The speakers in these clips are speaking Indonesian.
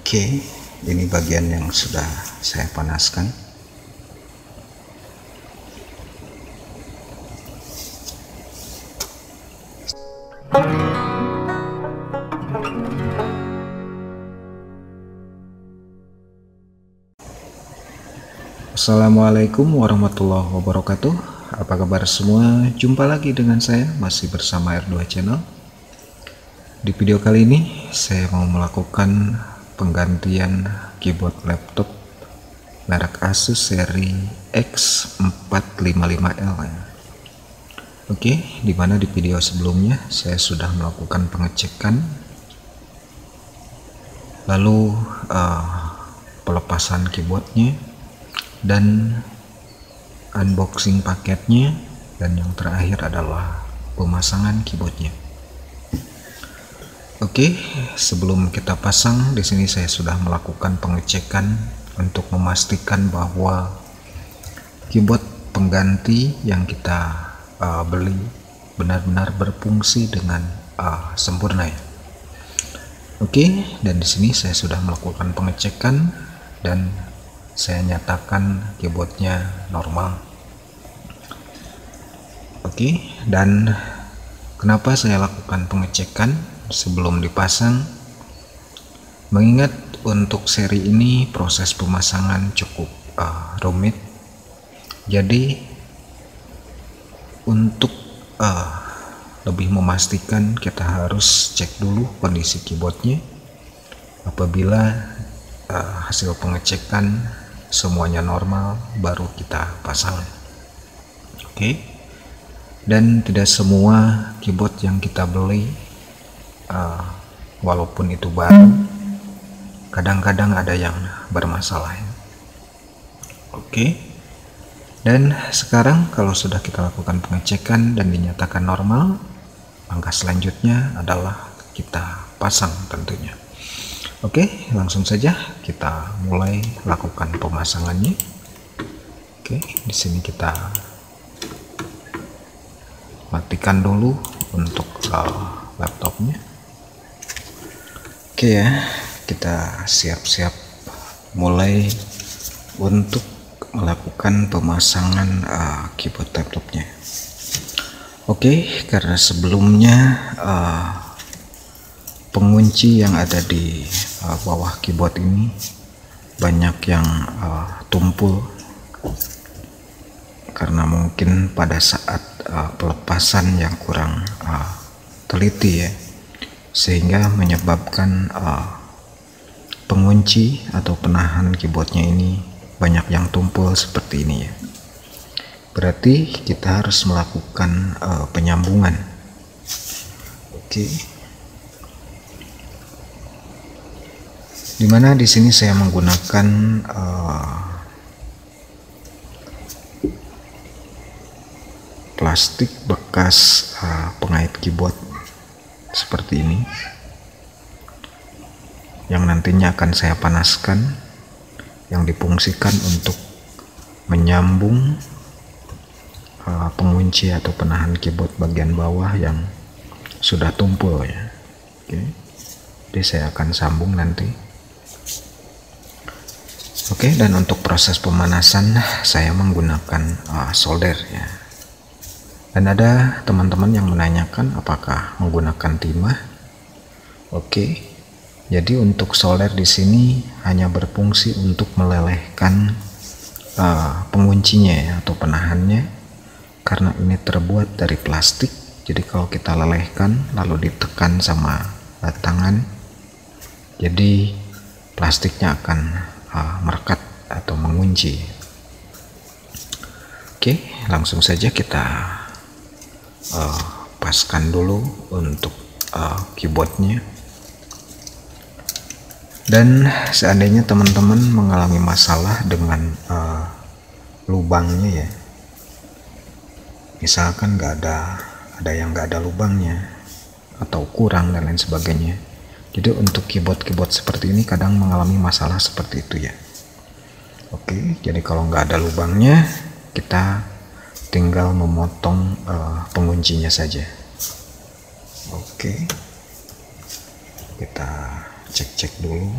Oke, ini bagian yang sudah saya panaskan. Assalamualaikum warahmatullahi wabarakatuh. Apa kabar semua? Jumpa lagi dengan saya, masih bersama R2 Channel. Di video kali ini saya mau melakukan penggantian keyboard laptop merek Asus seri X455L ya. Oke, dimana di video sebelumnya saya sudah melakukan pengecekan, lalu pelepasan keyboardnya dan unboxing paketnya, dan yang terakhir adalah pemasangan keyboardnya. Oke, sebelum kita pasang, di sini saya sudah melakukan pengecekan untuk memastikan bahwa keyboard pengganti yang kita beli benar-benar berfungsi dengan sempurna ya. Oke, dan di sini saya sudah melakukan pengecekan dan saya nyatakan keyboardnya normal. Oke, dan kenapa saya lakukan pengecekan sebelum dipasang? Mengingat untuk seri ini proses pemasangan cukup rumit, jadi untuk lebih memastikan kita harus cek dulu kondisi keyboardnya. Apabila hasil pengecekan semuanya normal, baru kita pasang. Oke, dan tidak semua keyboard yang kita beli walaupun itu baru, kadang-kadang ada yang bermasalah. Oke, dan sekarang kalau sudah kita lakukan pengecekan dan dinyatakan normal, langkah selanjutnya adalah kita pasang tentunya. Oke, langsung saja kita mulai lakukan pemasangannya. Oke, di sini kita matikan dulu untuk laptopnya. Oke ya, kita siap-siap mulai untuk melakukan pemasangan keyboard laptopnya. Oke, karena sebelumnya pengunci yang ada di bawah keyboard ini banyak yang tumpul, karena mungkin pada saat pelepasan yang kurang teliti ya, sehingga menyebabkan pengunci atau penahan keyboardnya ini banyak yang tumpul seperti ini ya. Berarti kita harus melakukan penyambungan. Oke, dimana di sini saya menggunakan plastik bekas pengait keyboard seperti ini, yang nantinya akan saya panaskan, yang difungsikan untuk menyambung pengunci atau penahan keyboard bagian bawah yang sudah tumpul ya. Oke, jadi saya akan sambung nanti. Oke, dan untuk proses pemanasan saya menggunakan solder ya. Dan ada teman-teman yang menanyakan apakah menggunakan timah. Oke, jadi untuk solder di sini hanya berfungsi untuk melelehkan penguncinya ya, atau penahannya, karena ini terbuat dari plastik. Jadi kalau kita lelehkan lalu ditekan sama tangan, jadi plastiknya akan merekat atau mengunci. Oke, langsung saja kita paskan dulu untuk keyboardnya. Dan seandainya teman-teman mengalami masalah dengan lubangnya ya, misalkan ada yang nggak ada lubangnya atau kurang dan lain sebagainya, jadi untuk keyboard seperti ini kadang mengalami masalah seperti itu ya. Oke, jadi kalau nggak ada lubangnya, kita tinggal memotong penguncinya saja. Oke, kita cek-cek dulu,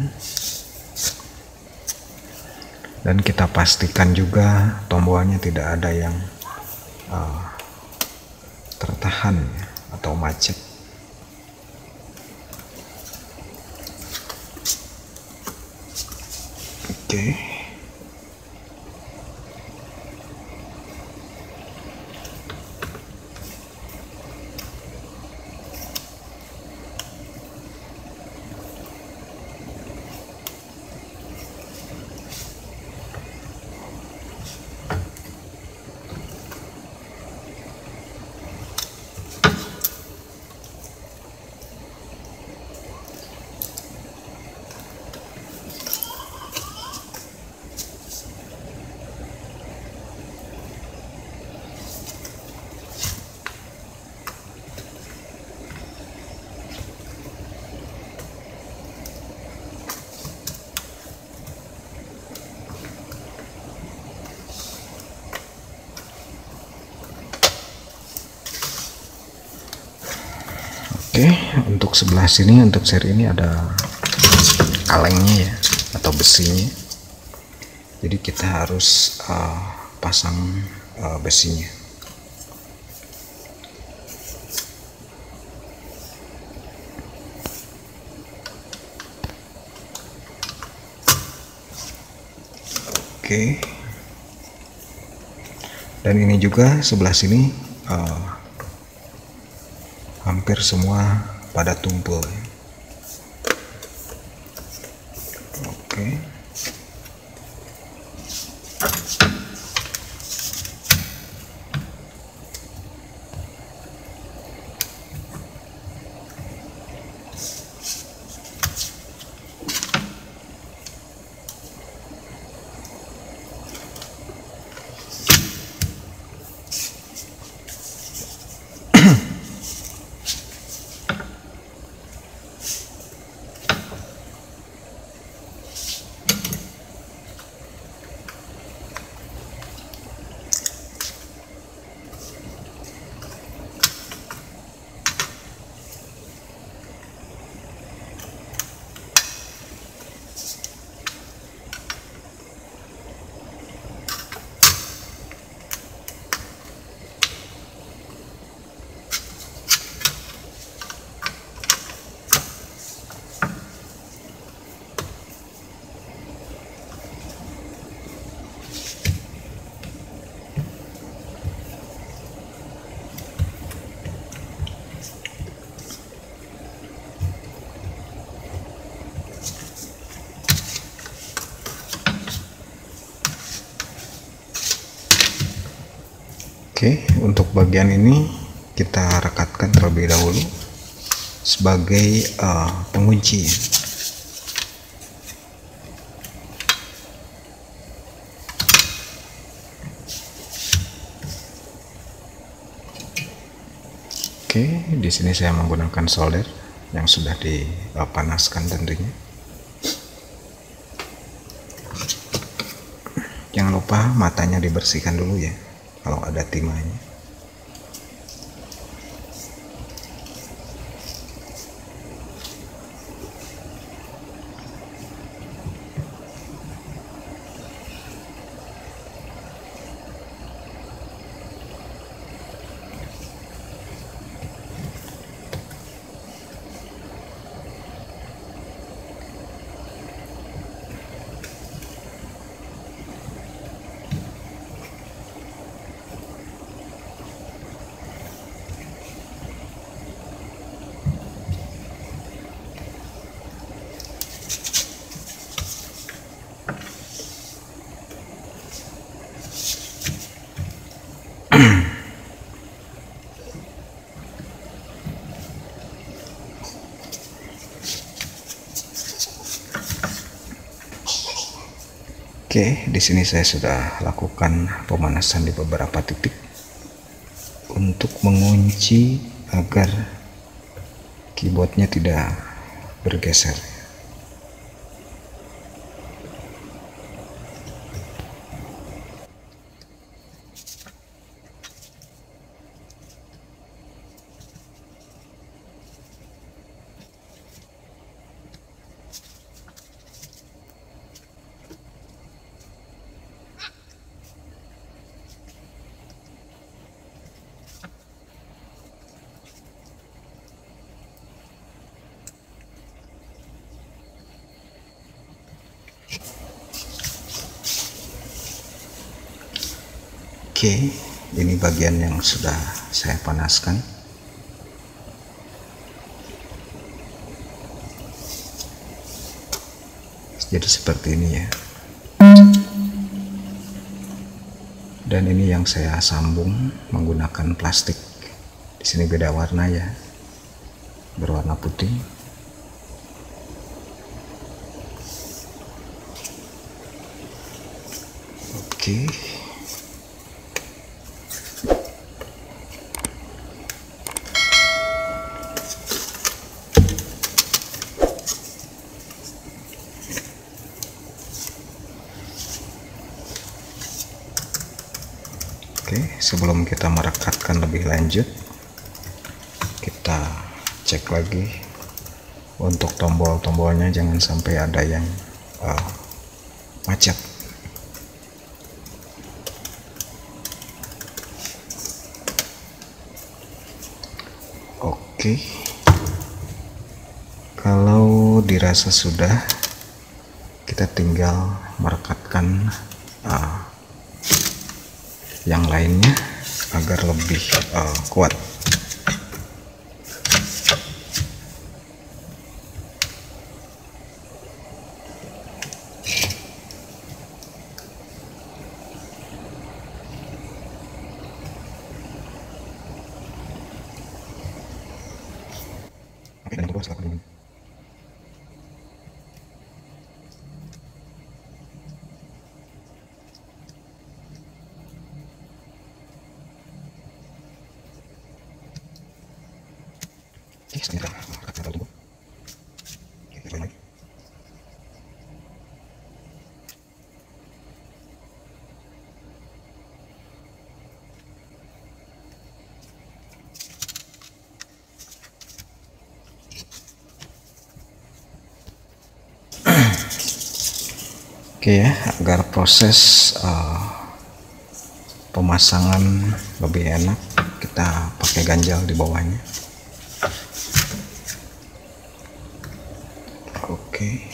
dan kita pastikan juga tombolnya tidak ada yang tertahan atau macet. Oke. Oke, untuk sebelah sini, untuk seri ini ada kalengnya ya, atau besinya. Jadi kita harus pasang besinya. Oke. Dan ini juga sebelah sini hampir semua pada tumpul. Oke. Oke, untuk bagian ini kita rekatkan terlebih dahulu sebagai pengunci. Oke, di sini saya menggunakan solder yang sudah dipanaskan tentunya. Jangan lupa matanya dibersihkan dulu ya, kalau ada timahnya. Oke, di sini saya sudah lakukan pemanasan di beberapa titik untuk mengunci agar keyboardnya tidak bergeser. Oke, ini bagian yang sudah saya panaskan. Jadi seperti ini ya. Dan ini yang saya sambung menggunakan plastik. Di sini beda warna ya, berwarna putih. Oke. Oke, sebelum kita merekatkan lebih lanjut, kita cek lagi untuk tombol-tombolnya, jangan sampai ada yang macet. Oke, kalau dirasa sudah, kita tinggal merekatkan yang lainnya agar lebih kuat. Oke, dan tunggu setelah ini. Oke, setelah kita tunggu. Oke, kita lagi. Oke ya, agar proses pemasangan lebih enak, kita pakai ganjal di bawahnya. Oke.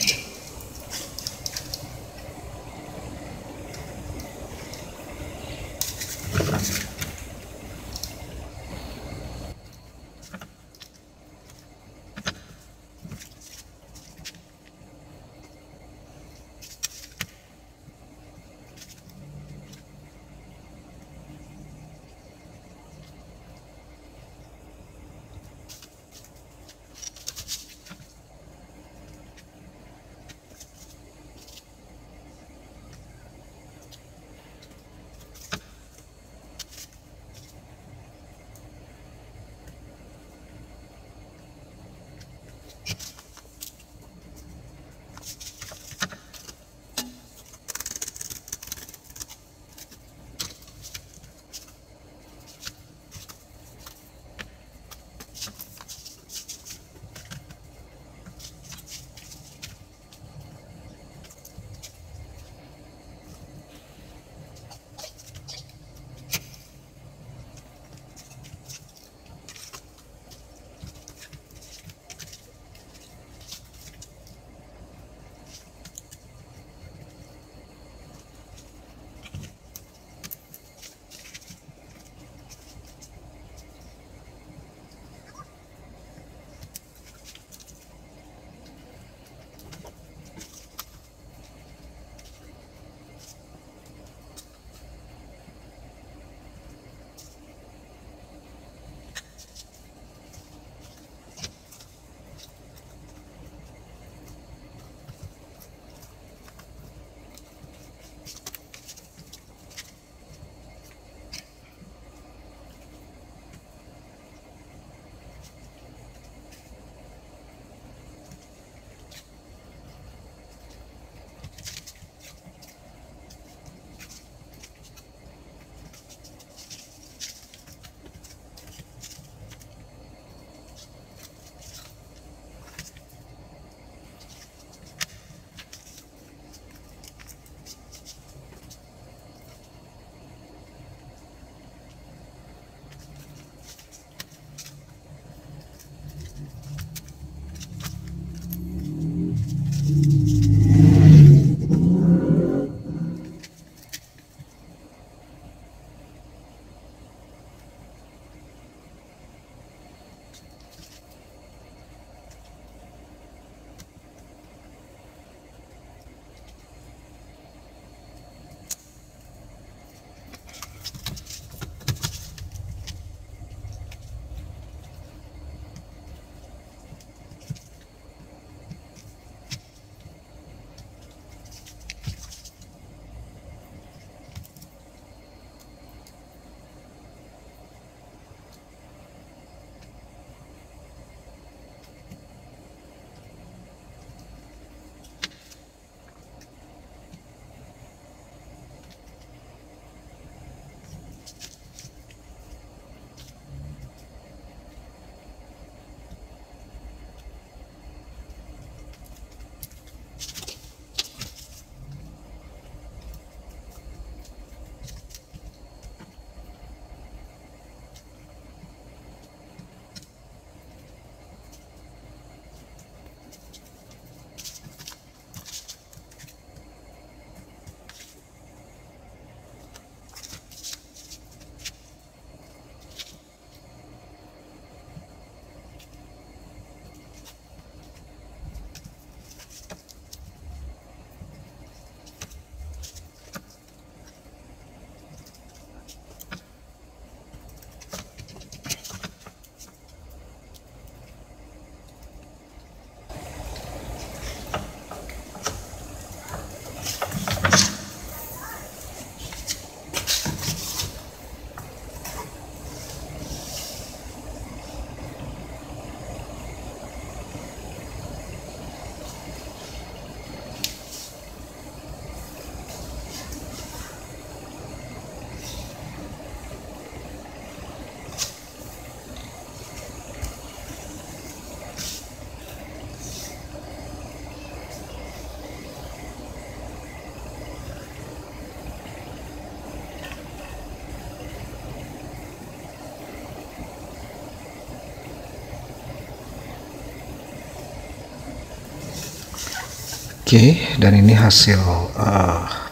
Oke, dan ini hasil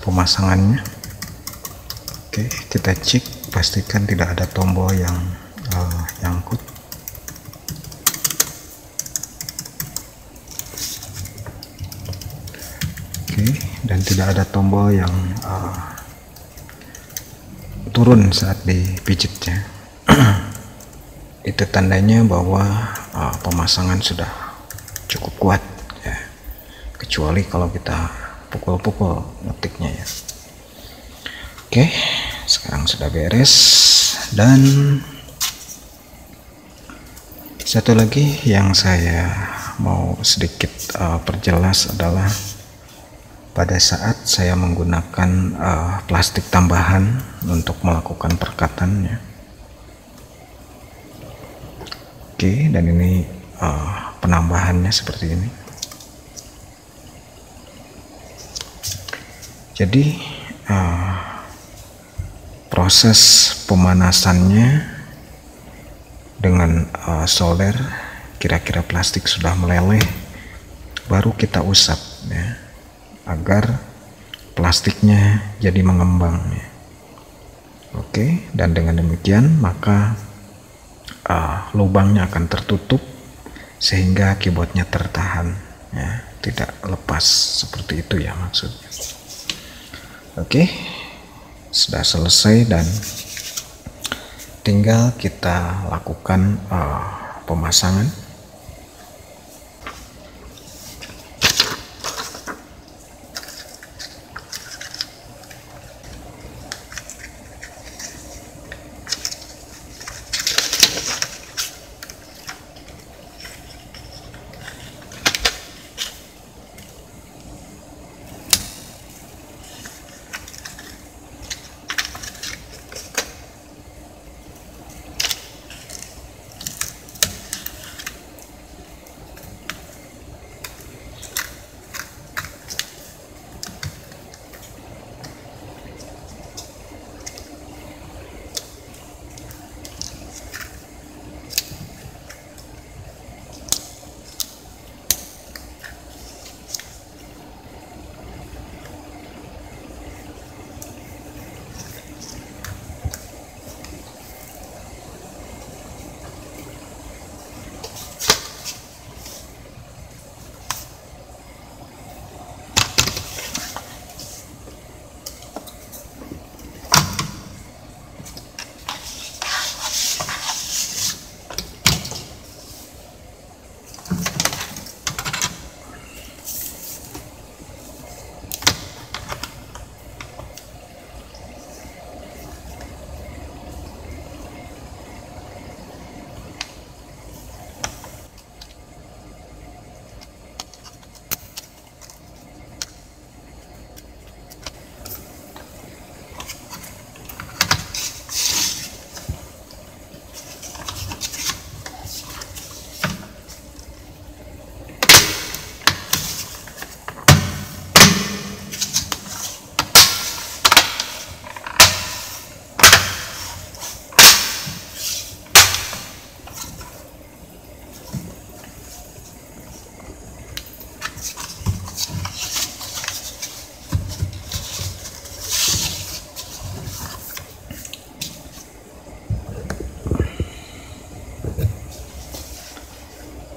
pemasangannya. Oke, kita cek, pastikan tidak ada tombol yang nyangkut. Oke, dan tidak ada tombol yang turun saat dipijitnya. Itu tandanya bahwa pemasangan sudah cukup kuat ya. Kecuali kalau kita pukul-pukul ngetiknya ya. Oke, sekarang sudah beres. Dan satu lagi yang saya mau sedikit perjelas adalah pada saat saya menggunakan plastik tambahan untuk melakukan perekatannya. Oke, dan ini penambahannya seperti ini. Jadi proses pemanasannya dengan solder, kira-kira plastik sudah meleleh, baru kita usap ya, agar plastiknya jadi mengembang ya. Oke, dan dengan demikian maka lubangnya akan tertutup sehingga keyboardnya tertahan ya, tidak lepas seperti itu ya maksudnya. Oke, sudah selesai dan tinggal kita lakukan pemasangan.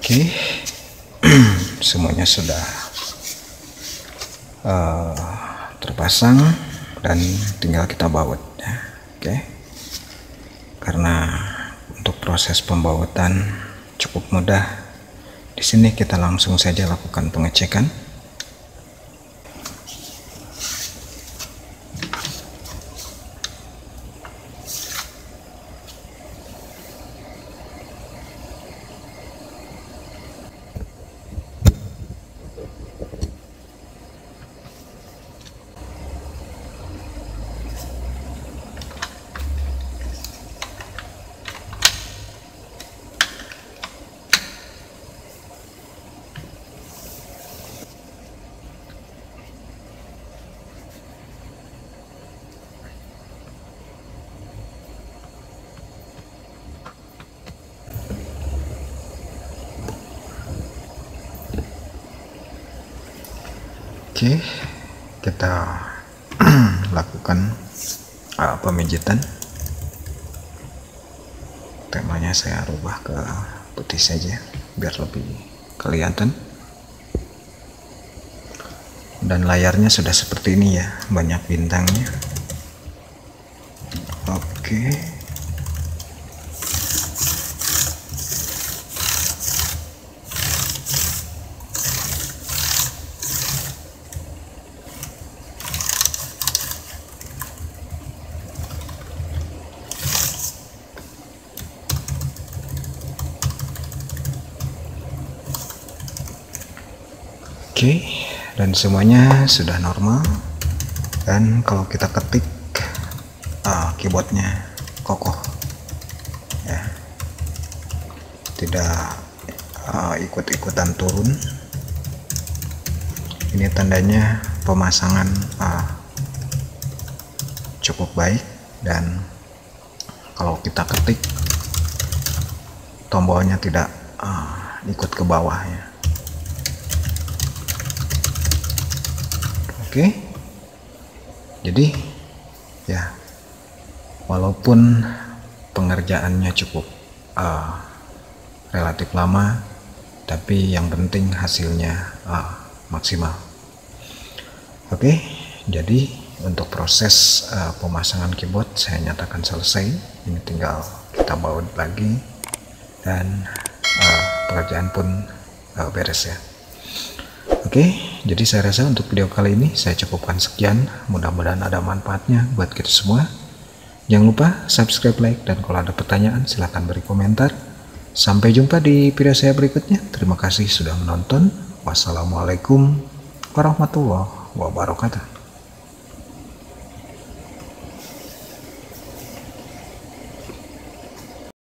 Oke, semuanya sudah terpasang dan tinggal kita baut ya. Oke, karena untuk proses pembautan cukup mudah, di sini kita langsung saja lakukan pengecekan. Oke, kita lakukan pemijitan. Temanya saya rubah ke putih saja biar lebih kelihatan. Dan layarnya sudah seperti ini ya, banyak bintangnya. Oke. Oke, dan semuanya sudah normal. Dan kalau kita ketik, keyboardnya kokoh ya, tidak ikut-ikutan turun. Ini tandanya pemasangan cukup baik. Dan kalau kita ketik, tombolnya tidak ikut ke bawah ya. Oke, jadi ya, walaupun pengerjaannya cukup relatif lama, tapi yang penting hasilnya maksimal. Oke, jadi untuk proses pemasangan keyboard saya nyatakan selesai. Ini tinggal kita baut lagi dan pekerjaan pun beres ya. Oke, jadi saya rasa untuk video kali ini saya cukupkan sekian. Mudah-mudahan ada manfaatnya buat kita semua. Jangan lupa subscribe, like, dan kalau ada pertanyaan silahkan beri komentar. Sampai jumpa di video saya berikutnya. Terima kasih sudah menonton. Wassalamualaikum warahmatullahi wabarakatuh.